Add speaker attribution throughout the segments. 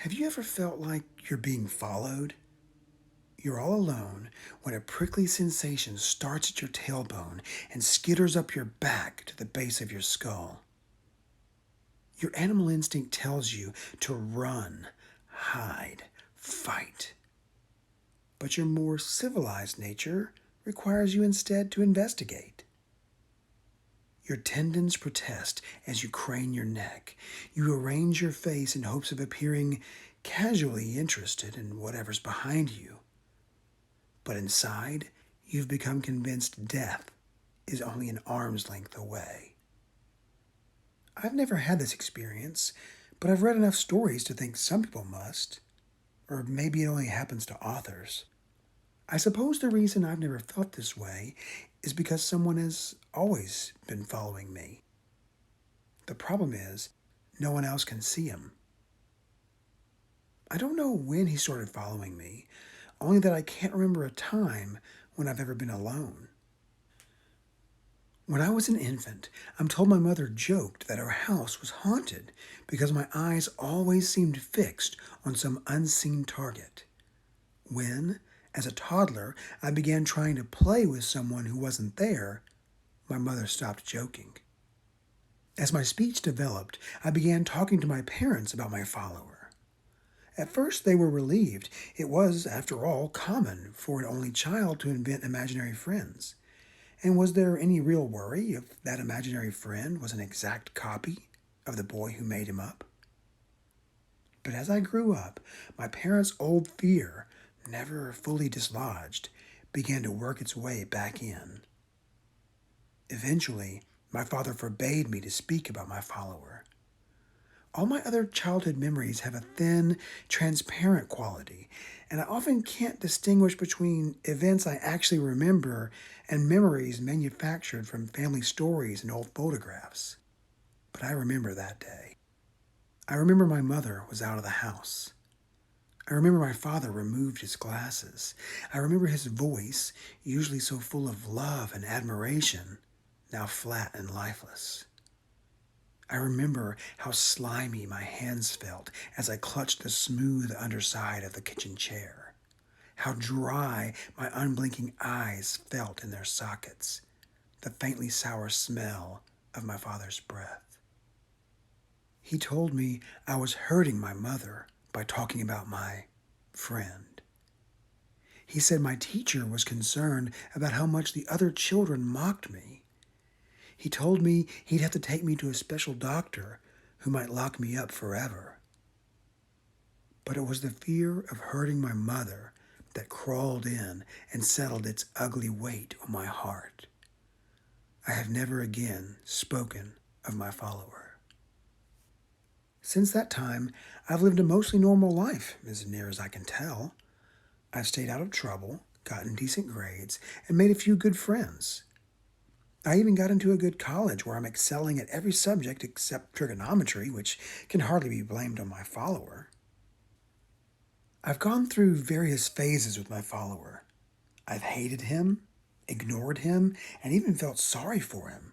Speaker 1: Have you ever felt like you're being followed? You're all alone when a prickly sensation starts at your tailbone and skitters up your back to the base of your skull. Your animal instinct tells you to run, hide, fight. But your more civilized nature requires you instead to investigate. Your tendons protest as you crane your neck. You arrange your face in hopes of appearing casually interested in whatever's behind you. But inside, you've become convinced death is only an arm's length away. I've never had this experience, but I've read enough stories to think some people must. Or maybe it only happens to authors. I suppose the reason I've never felt this way is because someone has always been following me. The problem is, no one else can see him. I don't know when he started following me, only that I can't remember a time when I've ever been alone. When I was an infant, I'm told my mother joked that our house was haunted because my eyes always seemed fixed on some unseen target. When, as a toddler, I began trying to play with someone who wasn't there, my mother stopped joking. As my speech developed, I began talking to my parents about my follower. At first, they were relieved. It was, after all, common for an only child to invent imaginary friends. And was there any real worry if that imaginary friend was an exact copy of the boy who made him up? But as I grew up, my parents' old fear, never fully dislodged, began to work its way back in. Eventually, my father forbade me to speak about my follower. All my other childhood memories have a thin, transparent quality, and I often can't distinguish between events I actually remember and memories manufactured from family stories and old photographs. But I remember that day. I remember my mother was out of the house. I remember my father removed his glasses. I remember his voice, usually so full of love and admiration, now flat and lifeless. I remember how slimy my hands felt as I clutched the smooth underside of the kitchen chair, how dry my unblinking eyes felt in their sockets, the faintly sour smell of my father's breath. He told me I was hurting my mother by talking about my friend. He said my teacher was concerned about how much the other children mocked me. He told me he'd have to take me to a special doctor who might lock me up forever. But it was the fear of hurting my mother that crawled in and settled its ugly weight on my heart. I have never again spoken of my follower. Since that time, I've lived a mostly normal life, as near as I can tell. I've stayed out of trouble, gotten decent grades, and made a few good friends. I even got into a good college where I'm excelling at every subject except trigonometry, which can hardly be blamed on my follower. I've gone through various phases with my follower. I've hated him, ignored him, and even felt sorry for him.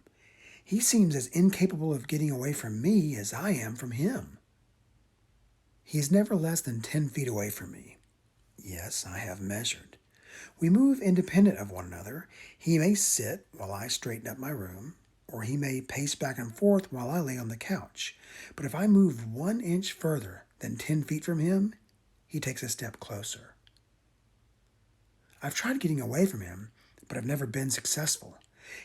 Speaker 1: He seems as incapable of getting away from me as I am from him. He is never less than 10 feet away from me. Yes, I have measured. We move independent of one another. He may sit while I straighten up my room, or he may pace back and forth while I lay on the couch. But if I move 1 inch further than 10 feet from him, he takes a step closer. I've tried getting away from him, but I've never been successful.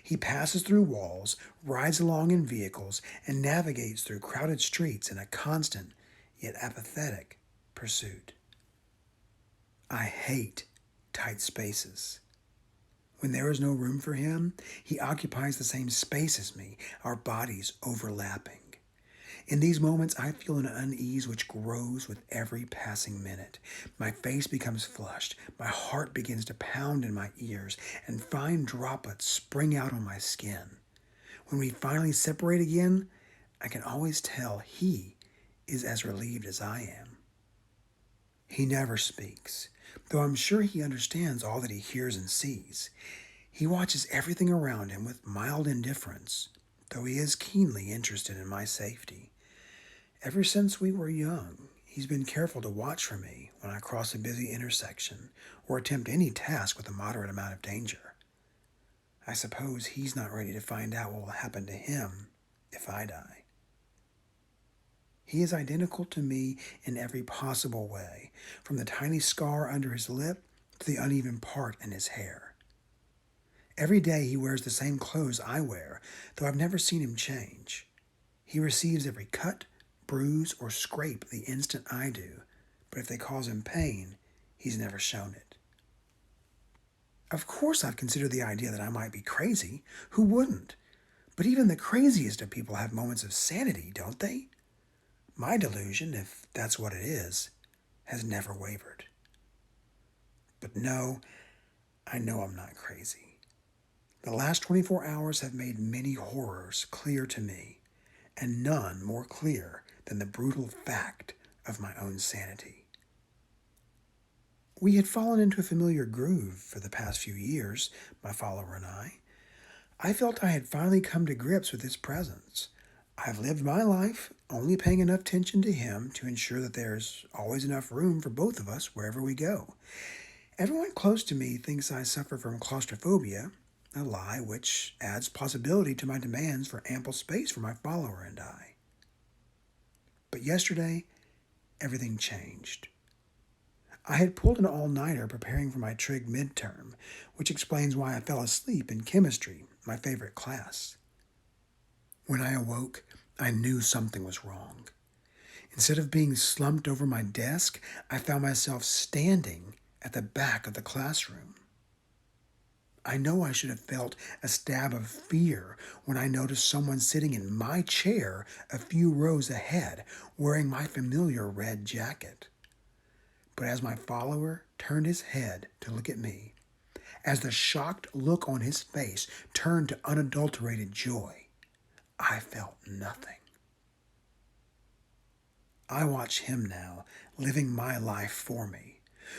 Speaker 1: He passes through walls, rides along in vehicles, and navigates through crowded streets in a constant, yet apathetic, pursuit. I hate tight spaces. When there is no room for him, he occupies the same space as me, our bodies overlapping. In these moments, I feel an unease which grows with every passing minute. My face becomes flushed, my heart begins to pound in my ears, and fine droplets spring out on my skin. When we finally separate again, I can always tell he is as relieved as I am. He never speaks, though I'm sure he understands all that he hears and sees. He watches everything around him with mild indifference, though he is keenly interested in my safety. Ever since we were young, He's been careful to watch for me when I cross a busy intersection or attempt any task with a moderate amount of danger. I suppose he's not ready to find out what will happen to him if I die. He is identical to me in every possible way, from the tiny scar under his lip to the uneven part in his hair. Every day he wears the same clothes I wear, though I've never seen him change. He receives every cut, bruise, or scrape the instant I do, but if they cause him pain, he's never shown it. Of course I've considered the idea that I might be crazy. Who wouldn't? But even the craziest of people have moments of sanity, don't they? My delusion, if that's what it is, has never wavered. But no, I know I'm not crazy. The last 24 hours have made many horrors clear to me, and none more clear than the brutal fact of my own sanity. We had fallen into a familiar groove for the past few years, my follower and I. I felt I had finally come to grips with his presence. I've lived my life only paying enough attention to him to ensure that there's always enough room for both of us wherever we go. Everyone close to me thinks I suffer from claustrophobia, a lie which adds plausibility to my demands for ample space for my follower and I. But yesterday, everything changed. I had pulled an all-nighter preparing for my trig midterm, which explains why I fell asleep in chemistry, my favorite class. When I awoke, I knew something was wrong. Instead of being slumped over my desk, I found myself standing at the back of the classroom. I know I should have felt a stab of fear when I noticed someone sitting in my chair a few rows ahead, wearing my familiar red jacket. But as my follower turned his head to look at me, as the shocked look on his face turned to unadulterated joy, I felt nothing. I watch him now, living my life for me.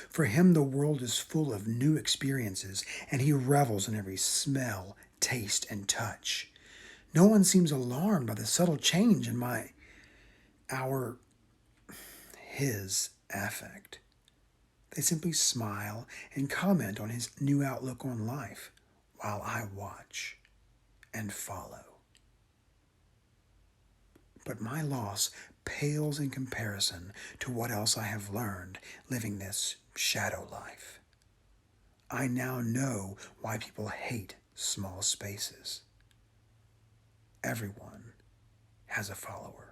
Speaker 1: For him, the world is full of new experiences, and he revels in every smell, taste, and touch. No one seems alarmed by the subtle change in his affect. They simply smile and comment on his new outlook on life, while I watch and follow. But my loss pales in comparison to what else I have learned living this shadow life. I now know why people hate small spaces. Everyone has a follower.